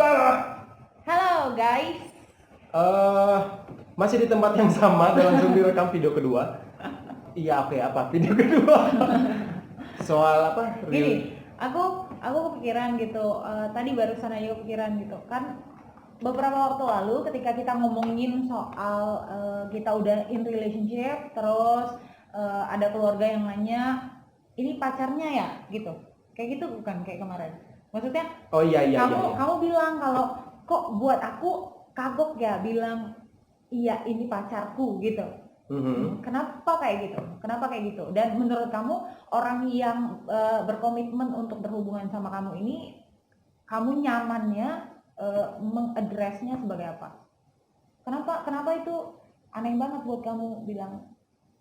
Dah. Halo guys. Eh, masih di tempat yang sama dan langsung direkam video kedua. Iya, oke, apa video kedua? Soal apa? Gini, aku kepikiran gitu. Tadi barusan aja kepikiran gitu kan. Beberapa waktu lalu ketika kita ngomongin soal kita udah in relationship, terus ada keluarga yang nanya, ini pacarnya ya gitu. Kayak gitu bukan kayak kemarin. Maksudnya Oh iya. kamu bilang kalau kok buat aku kagok ya bilang iya ini pacarku gitu. Kenapa kayak gitu? Dan menurut kamu orang yang berkomitmen untuk berhubungan sama kamu ini, kamu nyamannya mengadresnya sebagai apa? Kenapa itu aneh banget buat kamu bilang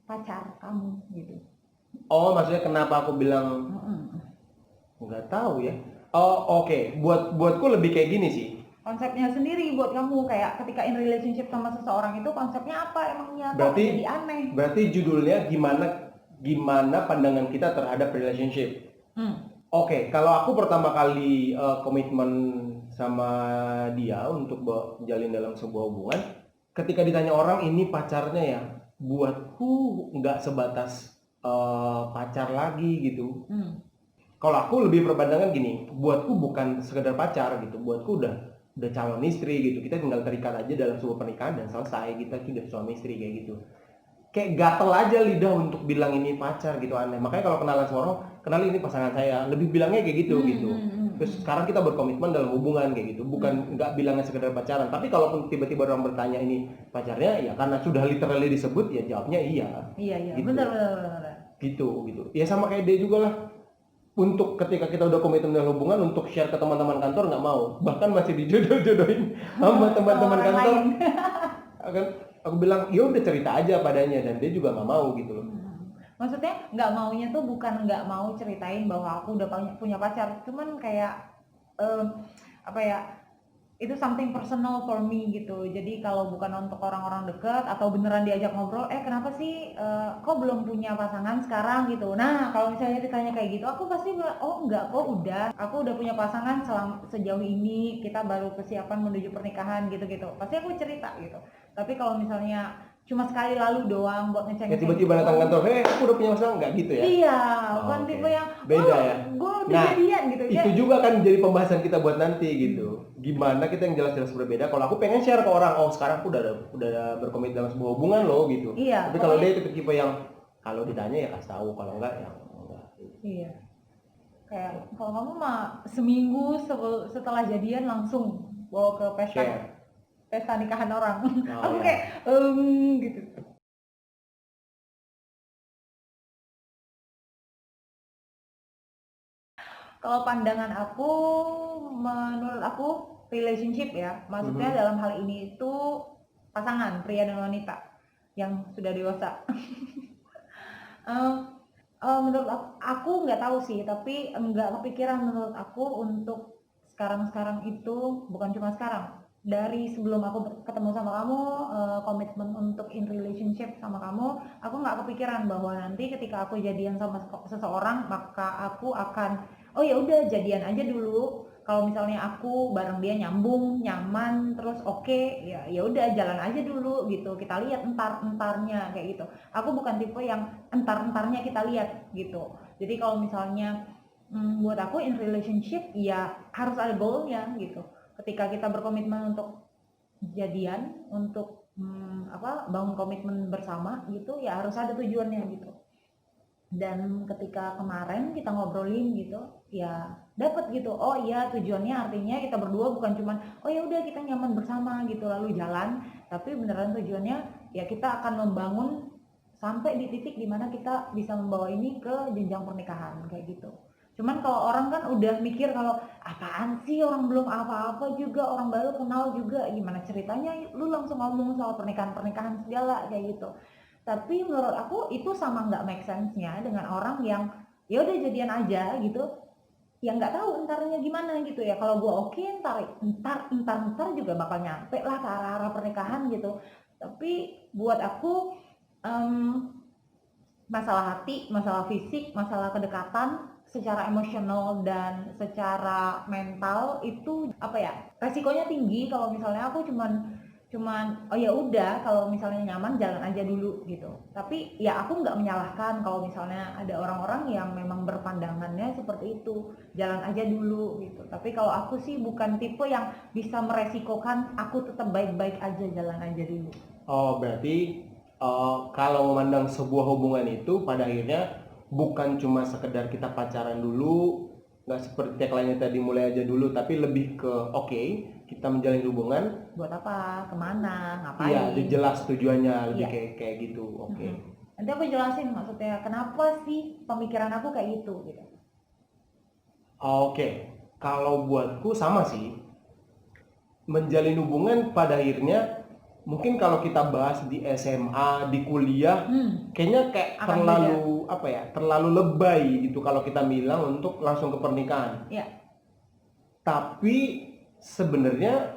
pacar kamu gitu? Oh, maksudnya kenapa aku bilang nggak tahu ya? Oh, oke. Buatku lebih kayak gini sih. Konsepnya sendiri buat kamu kayak ketika in relationship sama seseorang itu konsepnya apa emangnya? Kok Berarti jadi aneh? berarti judulnya gimana pandangan kita terhadap relationship. Oke, kalau aku pertama kali komitmen sama dia untuk jalin dalam sebuah hubungan, ketika ditanya orang ini pacarnya ya, buatku nggak sebatas pacar lagi gitu. Kalau aku lebih berpandangan gini, buatku bukan sekedar pacar gitu, buatku udah calon istri gitu. Kita tinggal terikat aja dalam sebuah pernikahan dan selesai, kita sudah suami istri kayak gitu. Kayak gatel aja lidah untuk bilang ini pacar gitu, aneh. Makanya kalau kenalan sama orang, kenal ini pasangan saya, lebih bilangnya kayak gitu gitu. Terus sekarang kita berkomitmen dalam hubungan kayak gitu, bukan nggak bilangnya sekedar pacaran. Tapi kalaupun tiba-tiba orang bertanya ini pacarnya, ya karena sudah literally disebut ya jawabnya iya. Iya, gitu. benar. Gitu. Ya sama kayak dia juga lah. Untuk ketika kita udah komitmen dalam hubungan, untuk share ke teman-teman kantor nggak mau, bahkan masih dijodoh-jodohin sama teman-teman kantor. Aku bilang ya udah cerita aja padanya, dan dia juga nggak mau gitu loh. Maksudnya nggak maunya tuh bukan nggak mau ceritain bahwa aku udah punya pacar, cuman kayak apa ya, itu something personal for me gitu. Jadi kalau bukan untuk orang-orang dekat atau beneran diajak ngobrol, kenapa sih kok belum punya pasangan sekarang gitu. Nah kalau misalnya ditanya kayak gitu, aku pasti bilang oh enggak kok udah, aku udah punya pasangan sejauh ini, kita baru persiapan menuju pernikahan gitu-gitu. Pasti aku cerita gitu. Tapi kalau misalnya cuma sekali lalu doang buat ngecek. Ya tiba-tiba datang kantor, aku udah punya pasangan, nggak gitu ya? Iya, bukan tipe yang beda ya. gue udah jadian gitu. Itu juga kan jadi pembahasan kita buat nanti gitu. Gimana kita yang jelas-jelas berbeda. Kalau aku pengen share ke orang, oh sekarang aku udah berkomitmen dalam sebuah hubungan loh gitu. Iya. Tapi kalau dia itu tipe yang kalau ditanya ya kasih tahu, kalau enggak ya enggak. Iya. Kayak kalau kamu mah seminggu setelah jadian langsung bawa ke pesta nikahan orang. Aku kayak gitu. Kalau pandangan aku, menurut aku relationship ya, maksudnya dalam hal ini itu pasangan pria dan wanita yang sudah dewasa. Menurut aku nggak tahu sih, tapi nggak kepikiran menurut aku untuk sekarang itu, bukan cuma sekarang. Dari sebelum aku ketemu sama kamu, komitmen untuk in relationship sama kamu, aku nggak kepikiran bahwa nanti ketika aku jadian sama seseorang, maka aku akan oh ya udah jadian aja dulu. Kalau misalnya aku bareng dia nyambung, nyaman, terus oke, ya udah jalan aja dulu gitu. Kita lihat entarnya kayak gitu. Aku bukan tipe yang entarnya kita lihat gitu. Jadi kalau misalnya buat aku in relationship ya harus ada goalnya gitu. Ketika kita berkomitmen untuk jadian, untuk bangun komitmen bersama gitu, ya harus ada tujuannya gitu. Dan ketika kemarin kita ngobrolin gitu ya dapat gitu, oh iya tujuannya artinya kita berdua bukan cuman oh ya udah kita nyaman bersama gitu lalu jalan, tapi beneran tujuannya ya kita akan membangun sampai di titik dimana kita bisa membawa ini ke jenjang pernikahan kayak gitu. Cuman kalau orang kan udah mikir kalau apaan sih orang belum apa-apa juga, orang baru kenal juga, gimana ceritanya lu langsung ngomong soal pernikahan segala kayak gitu. Tapi menurut aku itu sama nggak make sense-nya dengan orang yang ya udah jadian aja gitu, yang nggak tahu entarnya gimana gitu ya. Kalau gue oke, entar juga bakal nyampe lah ke arah-arah pernikahan gitu. Tapi buat aku masalah hati, masalah fisik, masalah kedekatan secara emosional dan secara mental itu apa ya, resikonya tinggi kalau misalnya aku cuman oh ya udah kalau misalnya nyaman jalan aja dulu gitu. Tapi ya aku nggak menyalahkan kalau misalnya ada orang-orang yang memang berpandangannya seperti itu, jalan aja dulu gitu. Tapi kalau aku sih bukan tipe yang bisa meresikokan, aku tetap baik-baik aja, jalan aja dulu. Oh, berarti kalau memandang sebuah hubungan itu pada akhirnya bukan cuma sekedar kita pacaran dulu, nggak seperti tagline tadi mulai aja dulu, tapi lebih ke oke, kita menjalin hubungan. Buat apa? Kemana? Iya, Ngapain? jelas tujuannya lebih Iya. kayak gitu. Oke. Nanti aku jelasin maksudnya kenapa sih pemikiran aku kayak gitu gitu. Oke, kalau buatku sama sih. Menjalin hubungan pada akhirnya mungkin kalau kita bahas di SMA, di kuliah, kayaknya kayak Akan terlalu apa ya, terlalu lebay gitu kalau kita bilang untuk langsung ke pernikahan. Iya. Tapi sebenarnya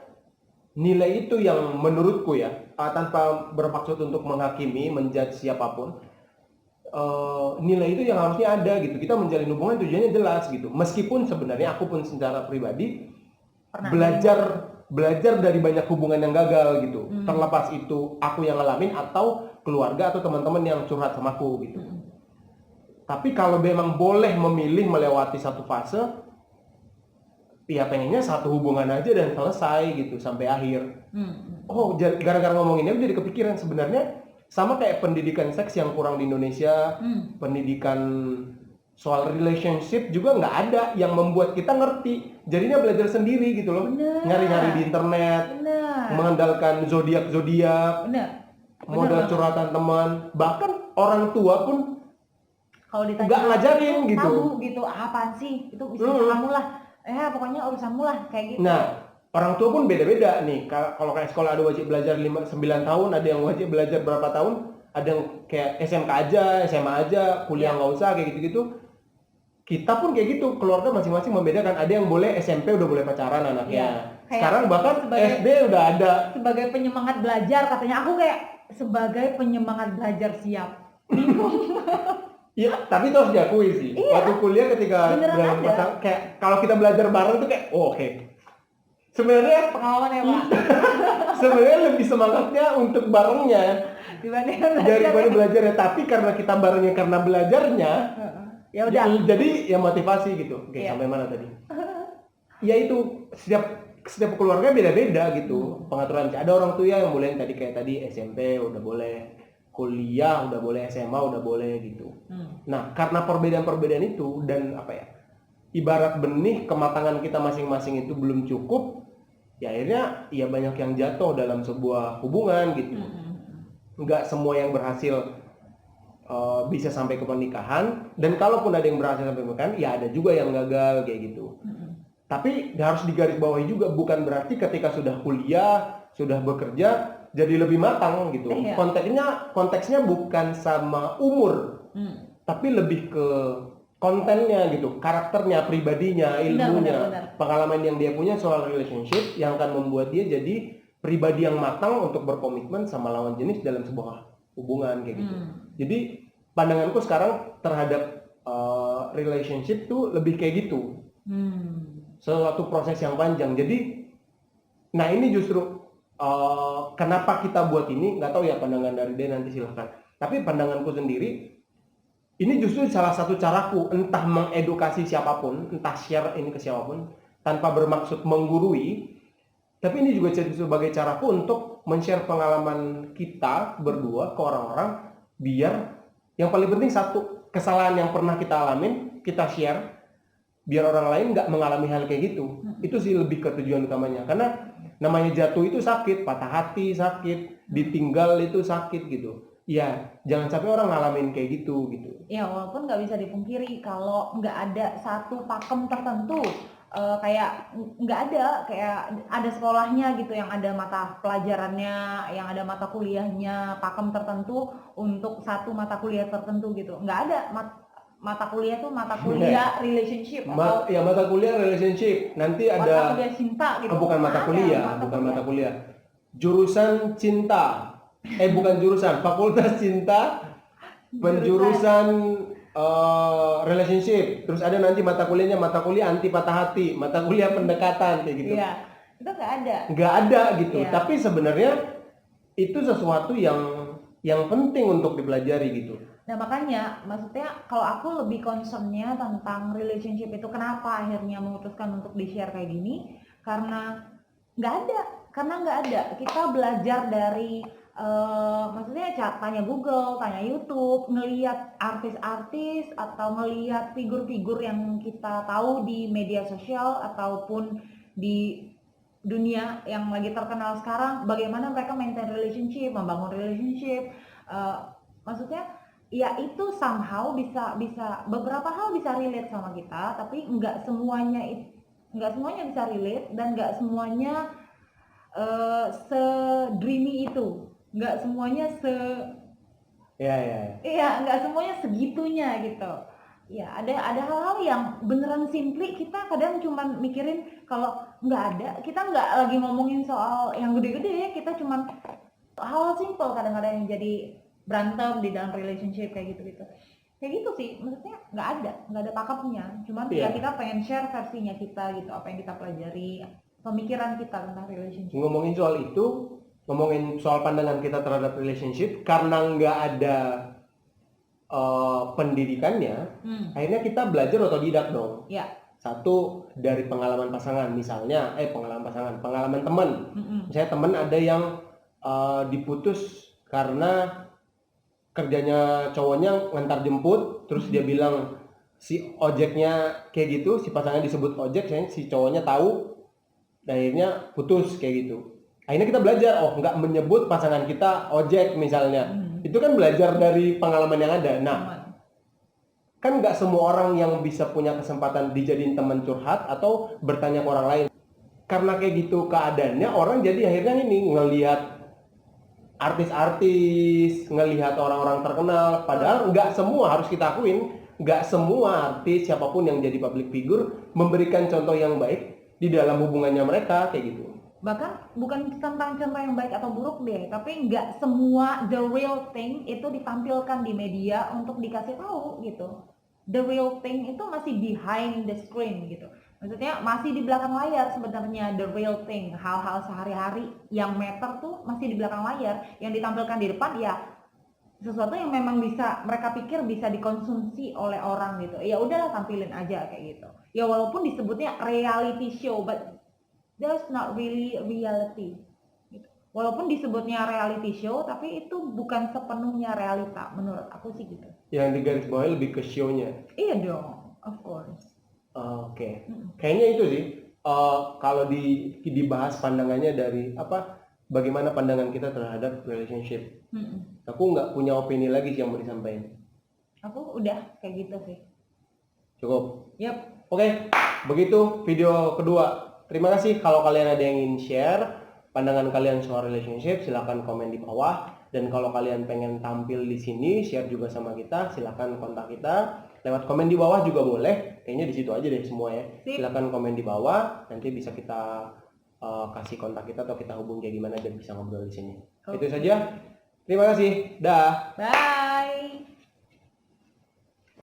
nilai itu yang menurutku ya, tanpa bermaksud untuk menghakimi, menjudge siapapun, nilai itu yang harusnya ada gitu. Kita menjalin hubungan tujuannya jelas gitu. Meskipun sebenarnya aku pun secara pribadi belajar dari banyak hubungan yang gagal gitu. Terlepas itu aku yang ngalamin atau keluarga atau teman-teman yang curhat sama aku gitu. Tapi kalau memang boleh memilih melewati satu fase, ya pengennya satu hubungan aja dan selesai gitu sampai akhir. Oh, gara-gara ngomongin ini jadi kepikiran sebenarnya sama kayak pendidikan seks yang kurang di Indonesia, pendidikan soal relationship juga nggak ada yang membuat kita ngerti. Jadinya belajar sendiri gitu loh. Nyari-nyari di internet, mengandalkan zodiak, modal curhatan teman, bahkan orang tua pun kalau ditanya nggak ngajarin gitu. Tabu gitu, apaan sih? Itu urusan kamu lah. Pokoknya urusanmu lah kayak gitu. Nah, orang tua pun beda-beda nih. Kalau kayak sekolah ada wajib belajar 9 tahun, ada yang wajib belajar berapa tahun, ada yang kayak SMK aja, SMA aja, kuliah nggak usah kayak gitu-gitu. Kita pun kayak gitu, keluarga masing-masing membedakan. Ada yang boleh SMP udah boleh pacaran anaknya. Sekarang bahkan SD udah ada. Sebagai penyemangat belajar katanya, aku kayak sebagai penyemangat belajar siap. Iya, tapi itu harus diakui sih. Waktu kuliah ketika kayak kalau kita belajar bareng tuh kayak oke. Sebenarnya pengalaman ya Pak. Sebenarnya lebih semangatnya untuk barengnya daripada belajarnya. Tapi karena kita barengnya karena belajarnya, ya udah. Jadi ya motivasi gitu. Oke, sampai mana tadi? Ya itu setiap keluarga beda-beda gitu pengaturan. Ada orang tua yang mulai tadi kayak tadi SMP udah boleh, kuliah udah boleh, SMA udah boleh gitu. Nah, karena perbedaan-perbedaan itu dan apa ya? Ibarat benih kematangan kita masing-masing itu belum cukup, ya akhirnya ya banyak yang jatuh dalam sebuah hubungan gitu. Enggak semua yang berhasil bisa sampai ke pernikahan, dan kalaupun ada yang berhasil sampai pernikahan, ya ada juga yang gagal kayak gitu. Tapi harus digarisbawahi juga, bukan berarti ketika sudah kuliah, sudah bekerja jadi lebih matang gitu. Konteksnya bukan sama umur, tapi lebih ke kontennya gitu, karakternya, pribadinya, ilmunya, pengalaman yang dia punya soal relationship yang akan membuat dia jadi pribadi yang matang untuk berkomitmen sama lawan jenis dalam sebuah hubungan kayak gitu. Jadi pandanganku sekarang terhadap relationship tuh lebih kayak gitu. Suatu proses yang panjang. Jadi, nah ini justru kenapa kita buat ini, nggak tahu ya pandangan dari dia, nanti silahkan. Tapi pandanganku sendiri, ini justru salah satu caraku, entah mengedukasi siapapun, entah share ini ke siapapun, tanpa bermaksud menggurui, tapi ini juga sebagai caraku untuk men-share pengalaman kita berdua ke orang-orang, biar yang paling penting satu, kesalahan yang pernah kita alamin, kita share, biar orang lain nggak mengalami hal kayak gitu. Itu sih lebih ke tujuan utamanya. Karena namanya jatuh itu sakit, patah hati sakit, ditinggal itu sakit gitu. Ya, jangan sampai orang ngalamin kayak gitu. Ya, walaupun nggak bisa dipungkiri kalau nggak ada satu pakem tertentu, kayak nggak ada, kayak ada sekolahnya gitu yang ada mata pelajarannya, yang ada mata kuliahnya, pakem tertentu untuk satu mata kuliah tertentu gitu. Nggak ada mata kuliah tuh mata kuliah relationship ya mata kuliah relationship, nanti ada mata kuliah cinta gitu. Bukan mata kuliah, mata kuliah. Jurusan cinta. Bukan jurusan, fakultas cinta, penjurusan relationship, terus ada nanti mata kuliahnya mata kuliah anti patah hati, mata kuliah pendekatan kayak gitu. Iya, itu Nggak ada gitu. Iya. Tapi sebenarnya itu sesuatu yang penting untuk dipelajari gitu. Nah makanya, maksudnya kalau aku lebih concernnya tentang relationship itu kenapa akhirnya memutuskan untuk di-share kayak gini, karena nggak ada. Kita belajar dari, maksudnya tanya Google, tanya YouTube, ngelihat artis-artis atau ngelihat figur-figur yang kita tahu di media sosial ataupun di dunia yang lagi terkenal sekarang, bagaimana mereka maintain relationship, membangun relationship, maksudnya ya itu somehow bisa beberapa hal bisa relate sama kita, tapi nggak semuanya bisa relate dan nggak semuanya se-dreamy itu, nggak semuanya Ya. nggak semuanya segitunya gitu. Ya ada hal-hal yang beneran simply kita kadang cuman mikirin kalau kita nggak lagi ngomongin soal yang gede-gede, kita cuman hal simple kadang-kadang yang jadi berantem di dalam relationship kayak gitu sih, maksudnya nggak ada pakemnya, cuman ya kita pengen share versinya kita gitu, apa yang kita pelajari, pemikiran kita tentang relationship. Ngomongin soal pandangan kita terhadap relationship, karena nggak ada pendidikannya, akhirnya kita belajar otodidak dong. Ya. Satu dari pengalaman pasangan, misalnya pengalaman teman. Misalnya teman ada yang diputus karena kerjanya cowoknya ngantar jemput, terus dia bilang si ojeknya kayak gitu, si pasangan disebut ojek, si cowoknya tahu, dan akhirnya putus kayak gitu. Akhirnya kita belajar, nggak menyebut pasangan kita ojek misalnya. Itu kan belajar dari pengalaman yang ada. Nah, kan nggak semua orang yang bisa punya kesempatan dijadiin teman curhat atau bertanya ke orang lain. Karena kayak gitu keadaannya, orang jadi akhirnya ini ngelihat artis-artis, ngelihat orang-orang terkenal, padahal nggak semua, harus kita akuin, nggak semua artis siapapun yang jadi public figure memberikan contoh yang baik di dalam hubungannya mereka kayak gitu. Bahkan bukan tentang contoh yang baik atau buruk deh, tapi nggak semua the real thing itu ditampilkan di media untuk dikasih tahu gitu. The real thing itu masih behind the screen gitu. Maksudnya masih di belakang layar sebenarnya the real thing, hal-hal sehari-hari yang matter tuh masih di belakang layar, yang ditampilkan di depan ya sesuatu yang memang bisa mereka pikir bisa dikonsumsi oleh orang gitu. Ya udahlah tampilin aja kayak gitu. Ya walaupun disebutnya reality show, but that's not really reality. Gitu. Walaupun disebutnya reality show, tapi itu bukan sepenuhnya realita menurut aku sih gitu. Yang digarisbawahi lebih ke show-nya. Iya dong, of course. Oke. Kayaknya itu sih. Kalau dibahas pandangannya dari bagaimana pandangan kita terhadap relationship. Aku nggak punya opini lagi sih yang mau disampaikan. Aku udah kayak gitu sih. Cukup. Yap. Oke, begitu video kedua. Terima kasih. Kalau kalian ada yang ingin share pandangan kalian soal relationship, silakan komen di bawah. Dan kalau kalian pengen tampil di sini, share juga sama kita, silakan kontak kita. Lewat komen di bawah juga boleh. Kayaknya di situ aja deh semua ya. Silakan komen di bawah, nanti bisa kita kasih kontak kita atau kita hubungi kayak gimana dan bisa ngobrol di sini. Itu saja. Terima kasih. Dah. Bye.